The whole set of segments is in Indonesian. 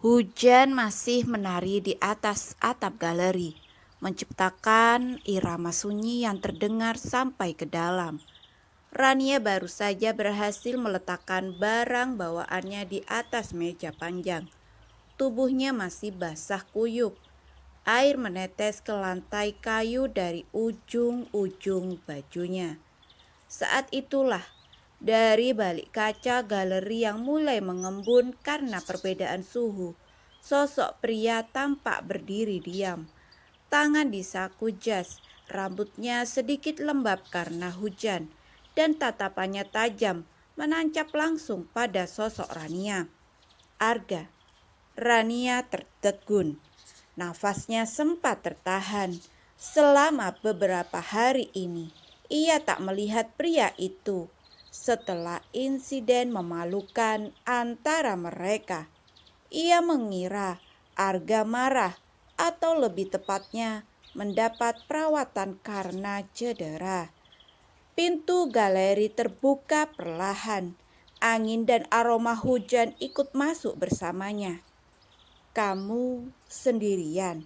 Hujan masih menari di atas atap galeri, menciptakan irama sunyi yang terdengar sampai ke dalam. Rania baru saja berhasil meletakkan barang bawaannya di atas meja panjang. Tubuhnya masih basah kuyup. Air menetes ke lantai kayu dari ujung-ujung bajunya. Saat itulah, dari balik kaca galeri yang mulai mengembun karena perbedaan suhu, sosok pria tampak berdiri diam. Tangan di saku jas, rambutnya sedikit lembab karena hujan, dan tatapannya tajam menancap langsung pada sosok Rania. Arga. Rania tertegun. Nafasnya sempat tertahan. Selama beberapa hari ini, ia tak melihat pria itu. Setelah insiden memalukan antara mereka, ia mengira Arga marah atau lebih tepatnya mendapat perawatan karena cedera. Pintu galeri terbuka perlahan. Angin dan aroma hujan ikut masuk bersamanya. "Kamu sendirian?"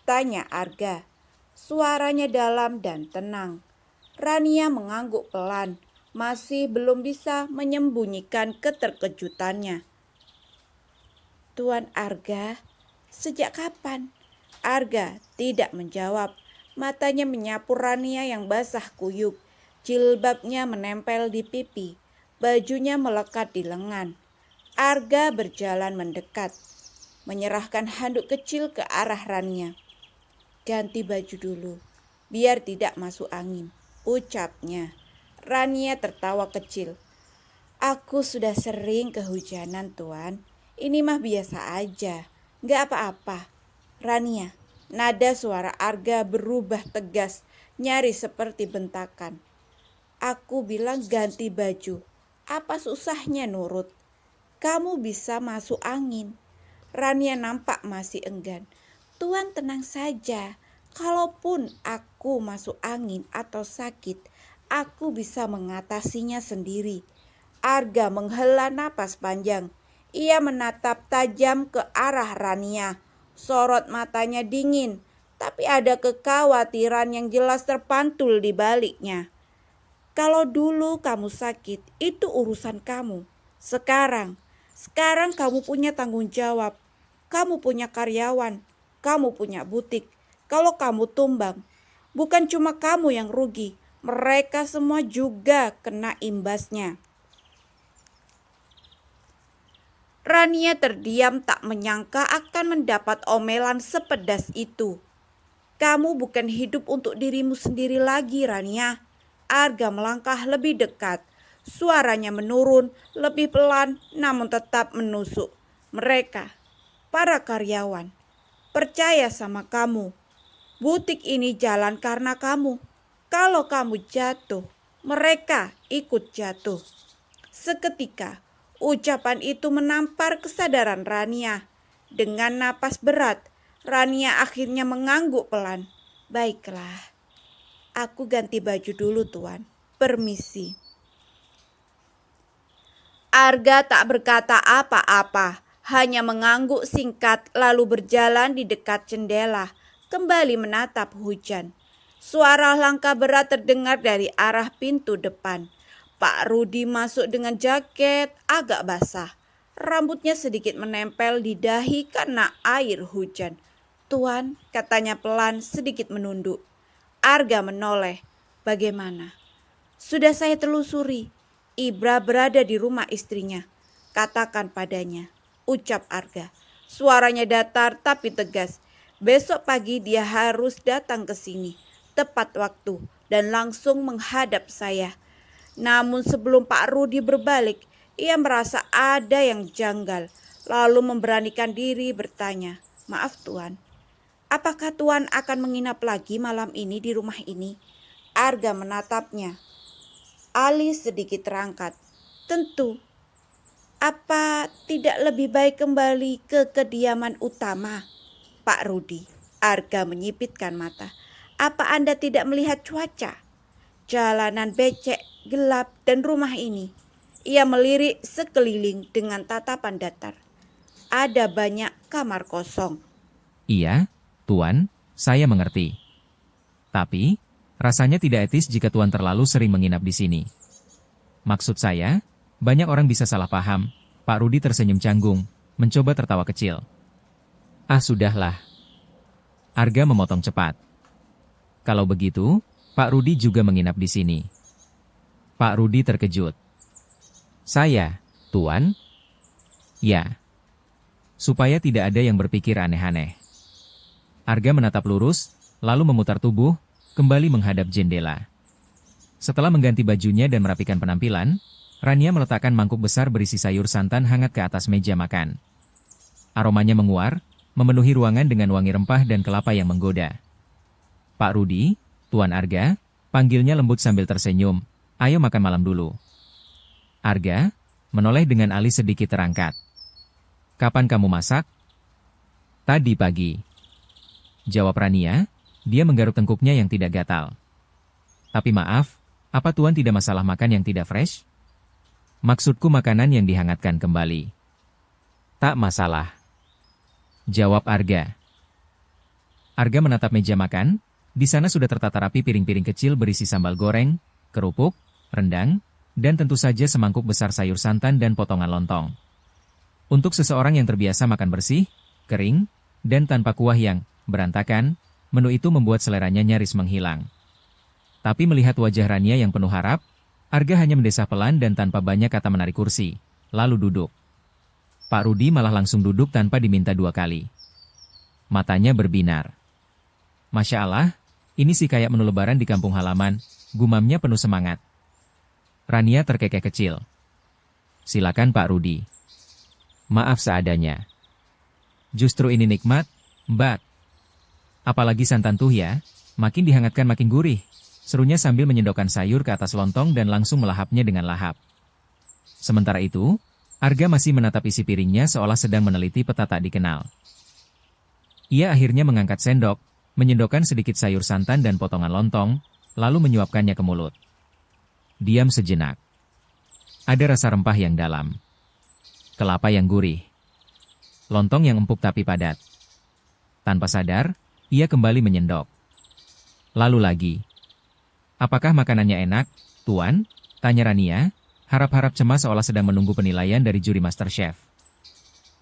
tanya Arga. Suaranya dalam dan tenang. Rania mengangguk pelan, masih belum bisa menyembunyikan keterkejutannya. "Tuan Arga, sejak kapan?" Arga tidak menjawab. Matanya menyapu Rania yang basah kuyup. Jilbabnya menempel di pipi. Bajunya melekat di lengan. Arga berjalan mendekat, menyerahkan handuk kecil ke arah Rania. "Ganti baju dulu, biar tidak masuk angin," ucapnya. Rania tertawa kecil. "Aku sudah sering kehujanan, Tuan. Ini mah biasa aja, gak apa-apa." "Rania." Nada suara Arga berubah tegas, nyaris seperti bentakan. "Aku bilang ganti baju. Apa susahnya nurut? Kamu bisa masuk angin." Rania nampak masih enggan. "Tuan tenang saja. Kalaupun aku masuk angin atau sakit, aku bisa mengatasinya sendiri." Arga menghela napas panjang. Ia menatap tajam ke arah Rania. Sorot matanya dingin, tapi ada kekhawatiran yang jelas terpantul di baliknya. "Kalau dulu kamu sakit, itu urusan kamu. Sekarang kamu punya tanggung jawab. Kamu punya karyawan. Kamu punya butik. Kalau kamu tumbang, bukan cuma kamu yang rugi. Mereka semua juga kena imbasnya." Rania terdiam, tak menyangka akan mendapat omelan sepedas itu. "Kamu bukan hidup untuk dirimu sendiri lagi, Rania." Arga melangkah lebih dekat. Suaranya menurun, lebih pelan namun tetap menusuk. "Mereka, para karyawan, percaya sama kamu. Butik ini jalan karena kamu. Kalau kamu jatuh, mereka ikut jatuh." Seketika, ucapan itu menampar kesadaran Rania. Dengan napas berat, Rania akhirnya mengangguk pelan. "Baiklah, aku ganti baju dulu, Tuan. Permisi." Arga tak berkata apa-apa, hanya mengangguk singkat lalu berjalan di dekat jendela, kembali menatap hujan. Suara langkah berat terdengar dari arah pintu depan. Pak Rudi masuk dengan jaket agak basah. Rambutnya sedikit menempel di dahi karena air hujan. "Tuan," katanya pelan, sedikit menunduk. Arga menoleh. "Bagaimana?" "Sudah saya telusuri. Ibra berada di rumah istrinya. Katakan padanya," ucap Arga. Suaranya datar tapi tegas. "Besok pagi dia harus datang ke sini, tepat waktu, dan langsung menghadap saya." Namun sebelum Pak Rudi berbalik, ia merasa ada yang janggal, lalu memberanikan diri bertanya, "Maaf Tuan, apakah Tuan akan menginap lagi malam ini di rumah ini?" Arga menatapnya. Alis sedikit terangkat. "Tentu. Apa tidak lebih baik kembali ke kediaman utama, Pak Rudi?" Arga menyipitkan mata. "Apa Anda tidak melihat cuaca? Jalanan becek, gelap, dan rumah ini." Ia melirik sekeliling dengan tatapan datar. ada banyak kamar kosong. Iya, Tuan, saya mengerti. Tapi, rasanya tidak etis jika Tuan terlalu sering menginap di sini. Maksud saya, banyak orang bisa salah paham. Pak Rudi tersenyum canggung, mencoba tertawa kecil. Ah, sudahlah. Arga memotong cepat. Kalau begitu, Pak Rudi juga menginap di sini. Pak Rudi terkejut. Saya, Tuan? Ya. Supaya tidak ada yang berpikir aneh-aneh. Arga menatap lurus, lalu memutar tubuh, kembali menghadap jendela. Setelah mengganti bajunya dan merapikan penampilan, Rania meletakkan mangkuk besar berisi sayur santan hangat ke atas meja makan. Aromanya menguar, memenuhi ruangan dengan wangi rempah dan kelapa yang menggoda. Pak Rudi, Tuan Arga, panggilnya lembut sambil tersenyum. Ayo makan malam dulu. Arga menoleh dengan alis sedikit terangkat. Kapan kamu masak? Tadi pagi. Jawab Rania, dia menggaruk tengkuknya yang tidak gatal. Tapi maaf, apa Tuan tidak masalah makan yang tidak fresh? Maksudku makanan yang dihangatkan kembali. Tak masalah. Jawab Arga. Arga menatap meja makan, di sana sudah tertata rapi piring-piring kecil berisi sambal goreng, kerupuk, rendang, dan tentu saja semangkuk besar sayur santan dan potongan lontong. Untuk seseorang yang terbiasa makan bersih, kering, dan tanpa kuah yang berantakan, menu itu membuat seleranya nyaris menghilang. Tapi melihat wajah Rania yang penuh harap, Arga hanya mendesah pelan dan tanpa banyak kata menarik kursi, lalu duduk. Pak Rudi malah langsung duduk tanpa diminta 2 kali. Matanya berbinar. Masya Allah, ini sih kayak menu lebaran di kampung halaman, gumamnya penuh semangat. Rania terkekeh kecil. Silakan Pak Rudi. Maaf seadanya. Justru ini nikmat, Mbak. Apalagi santan tuh ya, makin dihangatkan makin gurih. Serunya sambil menyendokkan sayur ke atas lontong dan langsung melahapnya dengan lahap. Sementara itu, Arga masih menatap isi piringnya seolah sedang meneliti peta tak dikenal. Ia akhirnya mengangkat sendok, menyendokkan sedikit sayur santan dan potongan lontong, lalu menyuapkannya ke mulut. Diam sejenak. Ada rasa rempah yang dalam. Kelapa yang gurih. Lontong yang empuk tapi padat. Tanpa sadar, ia kembali menyendok. Lalu lagi. Apakah makanannya enak, Tuan? Tanya Rania, harap-harap cemas seolah sedang menunggu penilaian dari juri MasterChef.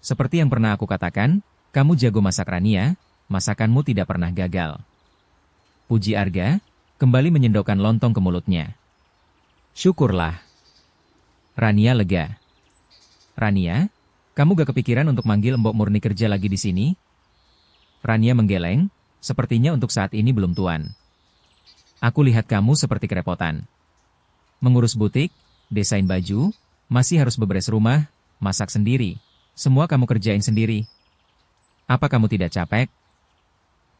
Seperti yang pernah aku katakan, kamu jago masak Rania, masakanmu tidak pernah gagal. Puji Arga, kembali menyendokkan lontong ke mulutnya. Syukurlah. Rania lega. Rania, kamu gak kepikiran untuk manggil Mbok Murni kerja lagi di sini? Rania menggeleng, sepertinya untuk saat ini belum Tuan. Aku lihat kamu seperti kerepotan. Mengurus butik, desain baju, masih harus beberes rumah, masak sendiri. Semua kamu kerjain sendiri. Apa kamu tidak capek?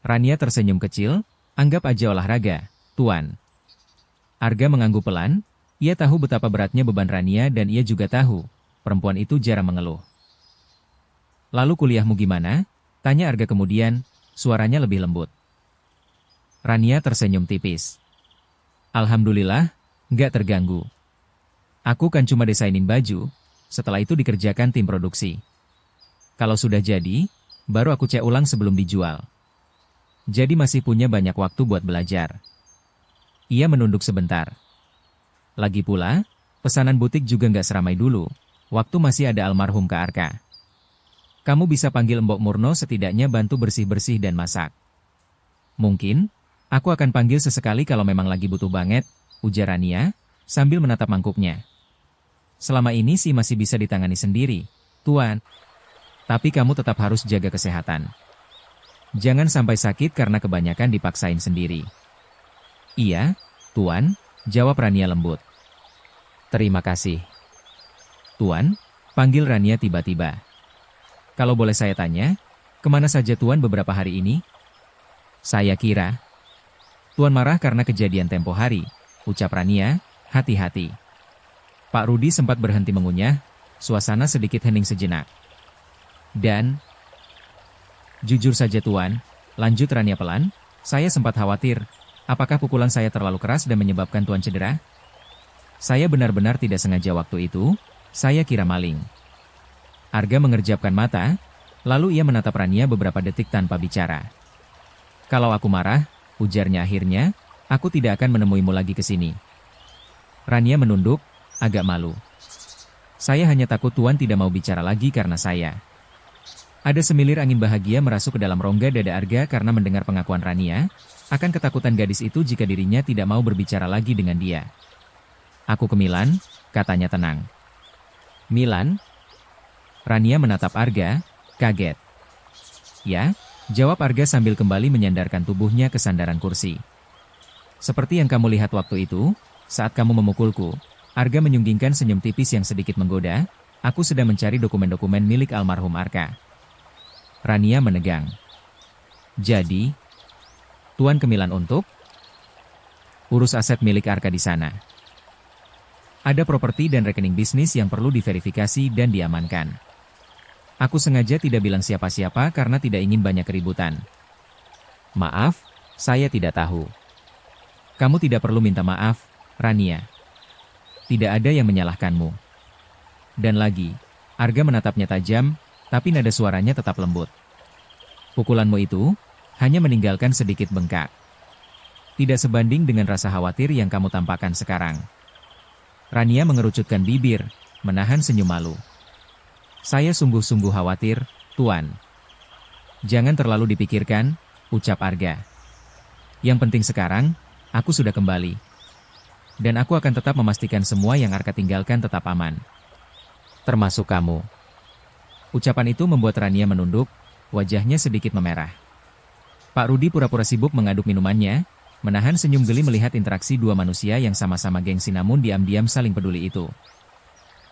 Rania tersenyum kecil, anggap aja olahraga, Tuan. Arga mengangguk pelan, ia tahu betapa beratnya beban Rania dan ia juga tahu, perempuan itu jarang mengeluh. Lalu kuliahmu gimana? Tanya Arga kemudian, suaranya lebih lembut. Rania tersenyum tipis. Alhamdulillah, nggak terganggu. Aku kan cuma desainin baju, setelah itu dikerjakan tim produksi. Kalau sudah jadi, baru aku cek ulang sebelum dijual. Jadi masih punya banyak waktu buat belajar. Ia menunduk sebentar. Lagi pula, pesanan butik juga nggak seramai dulu, waktu masih ada almarhum Kak Arka. Kamu bisa panggil Mbok Murno setidaknya bantu bersih-bersih dan masak. Mungkin, aku akan panggil sesekali kalau memang lagi butuh banget, ujar Rania, sambil menatap mangkuknya. Selama ini sih masih bisa ditangani sendiri, Tuan. Tapi kamu tetap harus jaga kesehatan. Jangan sampai sakit karena kebanyakan dipaksain sendiri. Iya, Tuan, jawab Rania lembut. Terima kasih. Tuan, panggil Rania tiba-tiba. Kalau boleh saya tanya, kemana saja Tuan beberapa hari ini? Saya kira Tuan marah karena kejadian tempo hari, ucap Rania, hati-hati. Pak Rudi sempat berhenti mengunyah, suasana sedikit hening sejenak. Dan, jujur saja Tuan, lanjut Rania pelan, saya sempat khawatir, apakah pukulan saya terlalu keras dan menyebabkan Tuan cedera? Saya benar-benar tidak sengaja waktu itu, saya kira maling. Arga mengerjapkan mata, lalu ia menatap Rania beberapa detik tanpa bicara. Kalau aku marah, ujarnya akhirnya, aku tidak akan menemuimu lagi ke sini. Rania menunduk, agak malu. Saya hanya takut Tuan tidak mau bicara lagi karena saya. Ada semilir angin bahagia merasuk ke dalam rongga dada Arga karena mendengar pengakuan Rania, akan ketakutan gadis itu jika dirinya tidak mau berbicara lagi dengan dia. Aku ke Milan, katanya tenang. Milan? Rania menatap Arga, kaget. Ya, jawab Arga sambil kembali menyandarkan tubuhnya ke sandaran kursi. Seperti yang kamu lihat waktu itu, saat kamu memukulku, Arga menyunggingkan senyum tipis yang sedikit menggoda, aku sedang mencari dokumen-dokumen milik almarhum Arka. Rania menegang. Jadi, Tuan ke Milan untuk urus aset milik Arka di sana. Ada properti dan rekening bisnis yang perlu diverifikasi dan diamankan. Aku sengaja tidak bilang siapa-siapa karena tidak ingin banyak keributan. Maaf, saya tidak tahu. Kamu tidak perlu minta maaf, Rania. Tidak ada yang menyalahkanmu. Dan lagi, Arga menatapnya tajam, tapi nada suaranya tetap lembut. Pukulanmu itu hanya meninggalkan sedikit bengkak. Tidak sebanding dengan rasa khawatir yang kamu tampakkan sekarang. Rania mengerucutkan bibir, menahan senyum malu. Saya sungguh-sungguh khawatir, Tuan. Jangan terlalu dipikirkan, ucap Arga. Yang penting sekarang, aku sudah kembali. Dan aku akan tetap memastikan semua yang Arka tinggalkan tetap aman. Termasuk kamu. Ucapan itu membuat Rania menunduk, wajahnya sedikit memerah. Pak Rudi pura-pura sibuk mengaduk minumannya, menahan senyum geli melihat interaksi dua manusia yang sama-sama gengsi namun diam-diam saling peduli itu.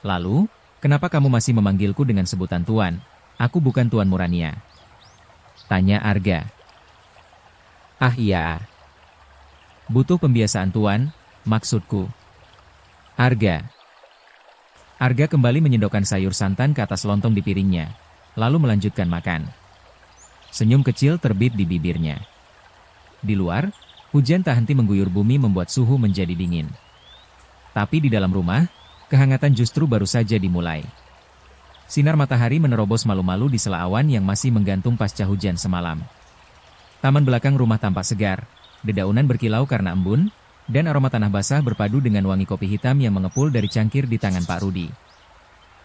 Lalu, kenapa kamu masih memanggilku dengan sebutan Tuan? Aku bukan Tuanmu Rania. Tanya Arga. Ah iya. Butuh pembiasaan Tuan, maksudku. Arga. Arga kembali menyendokkan sayur santan ke atas lontong di piringnya, lalu melanjutkan makan. Senyum kecil terbit di bibirnya. Di luar, hujan tak henti mengguyur bumi membuat suhu menjadi dingin. Tapi di dalam rumah, kehangatan justru baru saja dimulai. Sinar matahari menerobos malu-malu di sela awan yang masih menggantung pasca hujan semalam. Taman belakang rumah tampak segar, dedaunan berkilau karena embun, dan aroma tanah basah berpadu dengan wangi kopi hitam yang mengepul dari cangkir di tangan Pak Rudi.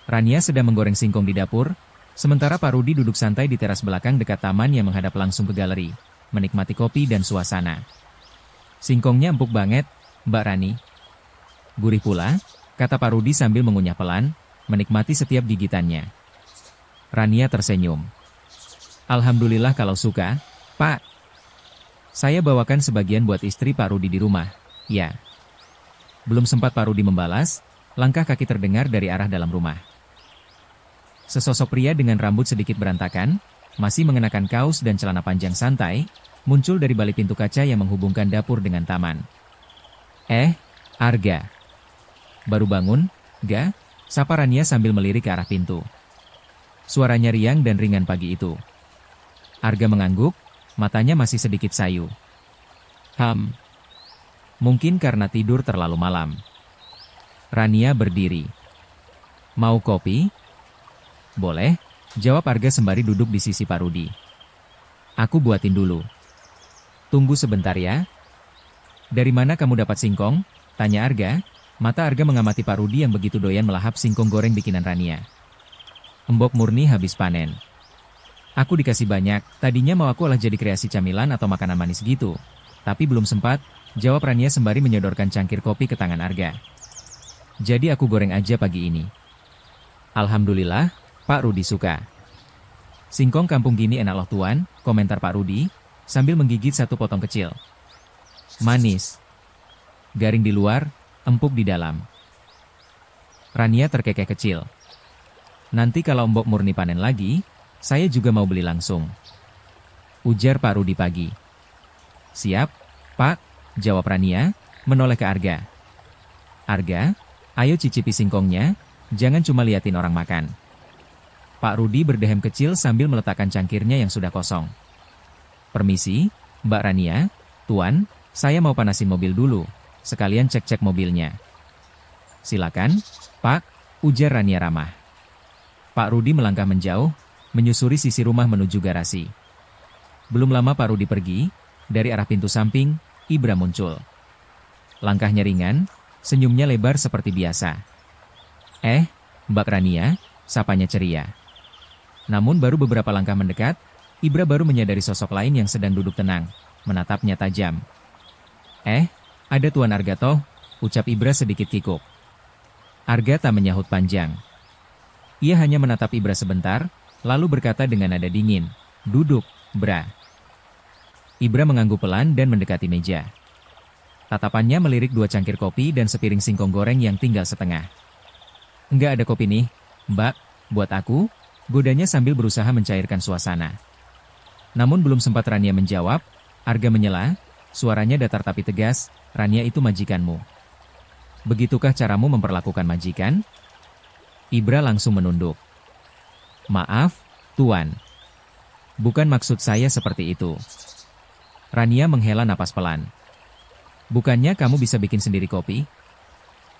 Rania sedang menggoreng singkong di dapur, sementara Pak Rudi duduk santai di teras belakang dekat taman yang menghadap langsung ke galeri, menikmati kopi dan suasana. Singkongnya empuk banget, Mbak Rani. Gurih pula, kata Pak Rudi sambil mengunyah pelan, menikmati setiap gigitannya. Rania tersenyum. Alhamdulillah kalau suka, Pak. Saya bawakan sebagian buat istri Pak Rudi di rumah. Ya. Belum sempat Pak Rudi membalas, langkah kaki terdengar dari arah dalam rumah. Sesosok pria dengan rambut sedikit berantakan, masih mengenakan kaos dan celana panjang santai, muncul dari balik pintu kaca yang menghubungkan dapur dengan taman. Arga. Baru bangun, Ga? Sapa Rania sambil melirik ke arah pintu. Suaranya riang dan ringan pagi itu. Arga mengangguk, matanya masih sedikit sayu. Mungkin karena tidur terlalu malam. Rania berdiri. Mau kopi? Boleh, jawab Arga sembari duduk di sisi Pak Rudi. Aku buatin dulu. Tunggu sebentar ya. Dari mana kamu dapat singkong? Tanya Arga. Mata Arga mengamati Pak Rudi yang begitu doyan melahap singkong goreng bikinan Rania. Embok murni habis panen. Aku dikasih banyak, tadinya mau aku olah jadi kreasi camilan atau makanan manis gitu. Tapi belum sempat, jawab Rania sembari menyodorkan cangkir kopi ke tangan Arga. Jadi aku goreng aja pagi ini. Alhamdulillah, Pak Rudi suka. Singkong kampung gini enak loh Tuan, komentar Pak Rudi, sambil menggigit satu potong kecil. Manis. Garing di luar, empuk di dalam. Rania terkekeh kecil. Nanti kalau embok murni panen lagi, saya juga mau beli langsung. Ujar Pak Rudi pagi. Siap, Pak, jawab Rania, menoleh ke Arga. Arga, ayo cicipi singkongnya, jangan cuma liatin orang makan. Pak Rudi berdehem kecil sambil meletakkan cangkirnya yang sudah kosong. Permisi, Mbak Rania, Tuan, saya mau panasin mobil dulu, sekalian cek-cek mobilnya. Silakan, Pak, ujar Rania ramah. Pak Rudi melangkah menjauh, menyusuri sisi rumah menuju garasi. Belum lama Pak Rudi pergi, dari arah pintu samping, Ibra muncul. Langkahnya ringan, senyumnya lebar seperti biasa. Mbak Rania, sapanya ceria. Namun baru beberapa langkah mendekat, Ibra baru menyadari sosok lain yang sedang duduk tenang, menatapnya tajam. Ada Tuan Arga toh, ucap Ibra sedikit kikuk. Arga tak menyahut panjang. Ia hanya menatap Ibra sebentar, lalu berkata dengan nada dingin, "Duduk, Bra." Ibra mengangguk pelan dan mendekati meja. Tatapannya melirik 2 cangkir kopi dan sepiring singkong goreng yang tinggal setengah. "Enggak ada kopi nih, Mbak, buat aku," godanya sambil berusaha mencairkan suasana. Namun belum sempat Rania menjawab, Arga menyela, suaranya datar tapi tegas, "Rania itu majikanmu. Begitukah caramu memperlakukan majikan?" Ibra langsung menunduk. "Maaf, Tuan. Bukan maksud saya seperti itu." Rania menghela napas pelan. "Bukannya kamu bisa bikin sendiri kopi?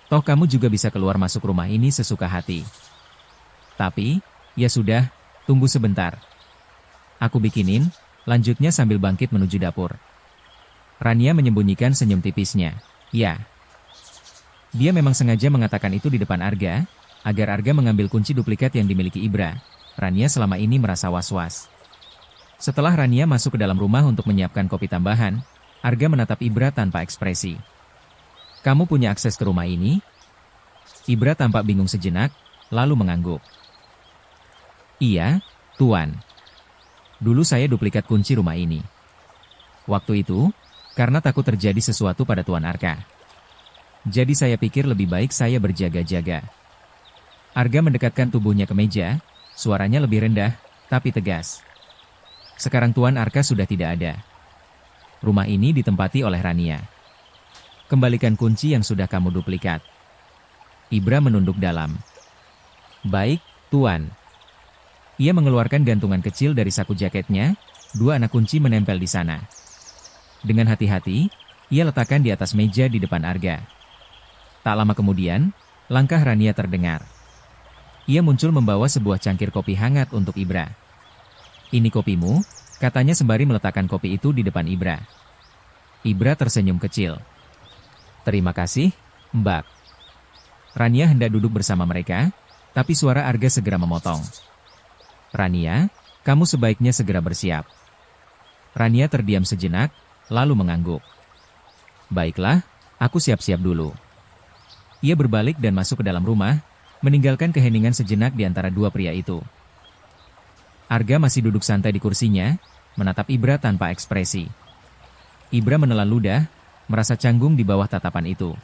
Toh kamu juga bisa keluar masuk rumah ini sesuka hati. Tapi, ya sudah, tunggu sebentar. Aku bikinin," lanjutnya sambil bangkit menuju dapur. Rania menyembunyikan senyum tipisnya. Ya. Dia memang sengaja mengatakan itu di depan Arga, agar Arga mengambil kunci duplikat yang dimiliki Ibra. Rania selama ini merasa was-was. Setelah Rania masuk ke dalam rumah untuk menyiapkan kopi tambahan, Arga menatap Ibra tanpa ekspresi. "Kamu punya akses ke rumah ini?" Ibra tampak bingung sejenak, lalu mengangguk. "Iya, Tuan. Dulu saya duplikat kunci rumah ini. Waktu itu, karena takut terjadi sesuatu pada Tuan Arka. Jadi saya pikir lebih baik saya berjaga-jaga." Arga mendekatkan tubuhnya ke meja, suaranya lebih rendah, tapi tegas. "Sekarang Tuan Arka sudah tidak ada. Rumah ini ditempati oleh Rania. Kembalikan kunci yang sudah kamu duplikat." Ibra menunduk dalam. "Baik, Tuan." Ia mengeluarkan gantungan kecil dari saku jaketnya, 2 anak kunci menempel di sana. Dengan hati-hati, ia letakkan di atas meja di depan Arga. Tak lama kemudian, langkah Rania terdengar. Ia muncul membawa sebuah cangkir kopi hangat untuk Ibra. "Ini kopimu," katanya sembari meletakkan kopi itu di depan Ibra. Ibra tersenyum kecil. "Terima kasih, Mbak." Rania hendak duduk bersama mereka, tapi suara Arga segera memotong. "Rania, kamu sebaiknya segera bersiap." Rania terdiam sejenak, lalu mengangguk. "Baiklah, aku siap-siap dulu." Ia berbalik dan masuk ke dalam rumah, meninggalkan keheningan sejenak di antara 2 pria itu. Arga masih duduk santai di kursinya, menatap Ibra tanpa ekspresi. Ibra menelan ludah, merasa canggung di bawah tatapan itu.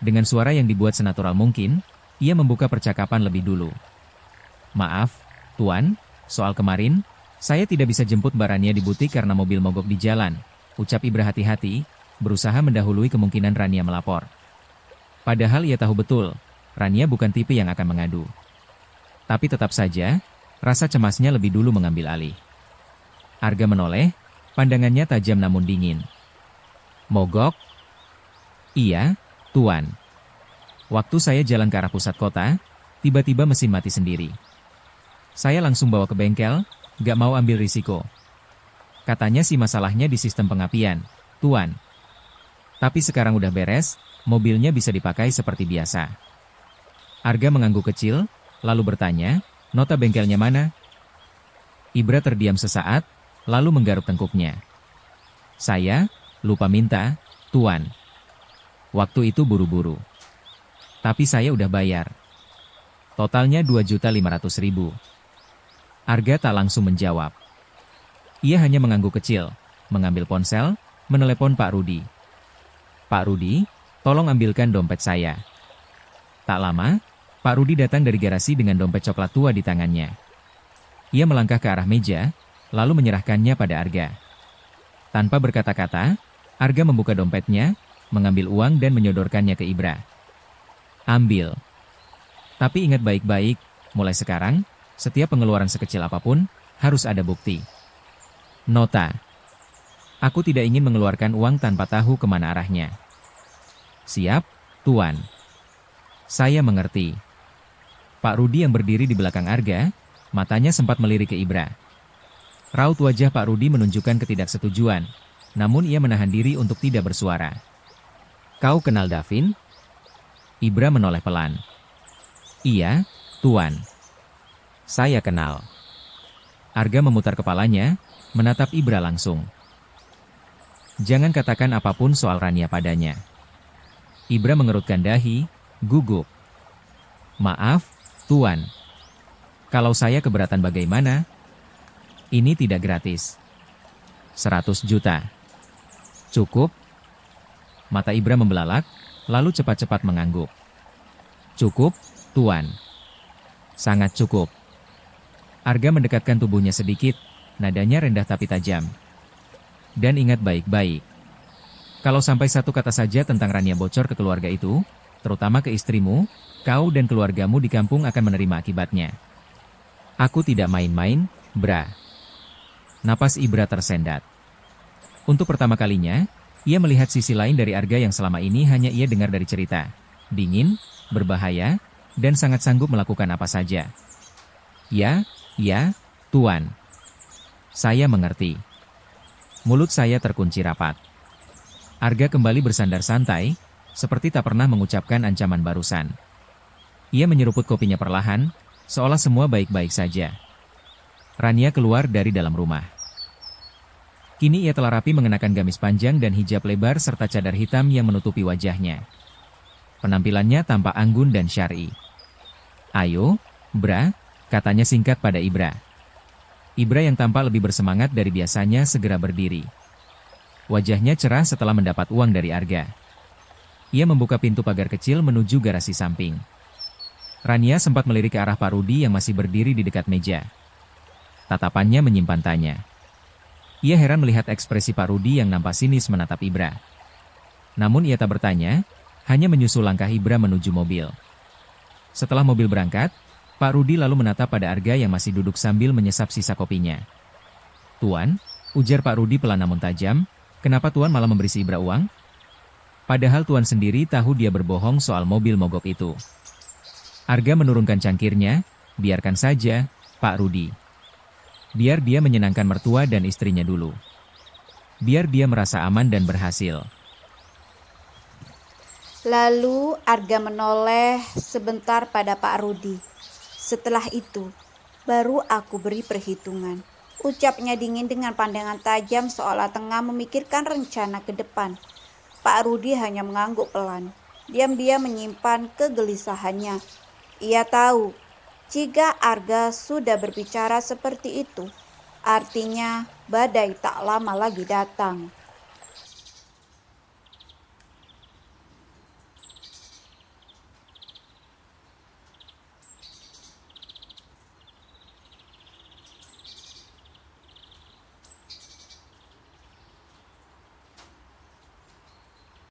Dengan suara yang dibuat senatural mungkin, ia membuka percakapan lebih dulu. "Maaf, Tuan, soal kemarin, saya tidak bisa jemput Mbak Rania di butik karena mobil mogok di jalan," ucap Ibra hati-hati, berusaha mendahului kemungkinan Rania melapor. Padahal ia tahu betul, Rania bukan tipe yang akan mengadu. Tapi tetap saja, rasa cemasnya lebih dulu mengambil alih. Arga menoleh, pandangannya tajam namun dingin. "Mogok?" "Iya, Tuan. Waktu saya jalan ke arah pusat kota, tiba-tiba mesin mati sendiri. Saya langsung bawa ke bengkel, gak mau ambil risiko. Katanya sih masalahnya di sistem pengapian, Tuan. Tapi sekarang udah beres, mobilnya bisa dipakai seperti biasa." Arga mengangguk kecil, lalu bertanya, "Nota bengkelnya mana?" Ibra terdiam sesaat, lalu menggaruk tengkuknya. "Saya lupa minta, Tuan. Waktu itu buru-buru. Tapi saya udah bayar. Totalnya 2.500.000. Arga tak langsung menjawab. Ia hanya mengangguk kecil, mengambil ponsel, menelepon Pak Rudi. "Pak Rudi, tolong ambilkan dompet saya." Tak lama, Pak Rudi datang dari garasi dengan dompet coklat tua di tangannya. Ia melangkah ke arah meja, lalu menyerahkannya pada Arga. Tanpa berkata-kata, Arga membuka dompetnya, mengambil uang dan menyodorkannya ke Ibra. "Ambil. Tapi ingat baik-baik, mulai sekarang, setiap pengeluaran sekecil apapun, harus ada bukti. Nota. Aku tidak ingin mengeluarkan uang tanpa tahu kemana arahnya." "Siap, Tuan." "Saya mengerti." Pak Rudi yang berdiri di belakang Arga, matanya sempat melirik ke Ibra. Raut wajah Pak Rudi menunjukkan ketidaksetujuan, namun ia menahan diri untuk tidak bersuara. Kau kenal Davin? Ibra menoleh pelan. Iya, Tuan. Saya kenal. Arga memutar kepalanya, menatap Ibra langsung. Jangan katakan apapun soal Rania padanya. Ibra mengerutkan dahi, gugup. Maaf, Tuan. Kalau saya keberatan bagaimana? Ini tidak gratis. 100 juta. Cukup? Mata Ibra membelalak, lalu cepat-cepat mengangguk. Cukup, Tuan. Sangat cukup. Arga mendekatkan tubuhnya sedikit, nadanya rendah tapi tajam. Dan ingat baik-baik. Kalau sampai satu kata saja tentang Rania bocor ke keluarga itu, terutama ke istrimu, kau dan keluargamu di kampung akan menerima akibatnya. Aku tidak main-main, Bra. Napas Ibra tersendat. Untuk pertama kalinya, ia melihat sisi lain dari Arga yang selama ini hanya ia dengar dari cerita. Dingin, berbahaya, dan sangat sanggup melakukan apa saja. Ya, Tuan. Saya mengerti. Mulut saya terkunci rapat. Arga kembali bersandar santai, seperti tak pernah mengucapkan ancaman barusan. Ia menyeruput kopinya perlahan, seolah semua baik-baik saja. Rania keluar dari dalam rumah. Kini ia telah rapi mengenakan gamis panjang dan hijab lebar serta cadar hitam yang menutupi wajahnya. Penampilannya tampak anggun dan syar'i. Ayo, Bra, katanya singkat pada Ibra. Ibra yang tampak lebih bersemangat dari biasanya segera berdiri. Wajahnya cerah setelah mendapat uang dari Arga. Ia membuka pintu pagar kecil menuju garasi samping. Rania sempat melirik ke arah Pak Rudi yang masih berdiri di dekat meja. Tatapannya menyimpan tanya. Ia heran melihat ekspresi Pak Rudi yang nampak sinis menatap Ibra. Namun ia tak bertanya, hanya menyusul langkah Ibra menuju mobil. Setelah mobil berangkat, Pak Rudi lalu menatap pada Arga yang masih duduk sambil menyesap sisa kopinya. Tuan, ujar Pak Rudi pelan namun tajam, kenapa Tuan malah memberi si Ibra uang? Padahal Tuan sendiri tahu dia berbohong soal mobil mogok itu. Arga menurunkan cangkirnya, biarkan saja, Pak Rudi. Biar dia menyenangkan mertua dan istrinya dulu. Biar dia merasa aman dan berhasil. Lalu Arga menoleh sebentar pada Pak Rudi. Setelah itu, baru aku beri perhitungan. Ucapnya dingin dengan pandangan tajam seolah tengah memikirkan rencana ke depan. Pak Rudi hanya mengangguk pelan. Diam-diam menyimpan kegelisahannya. Ia tahu, jika Arga sudah berbicara seperti itu, artinya badai tak lama lagi datang.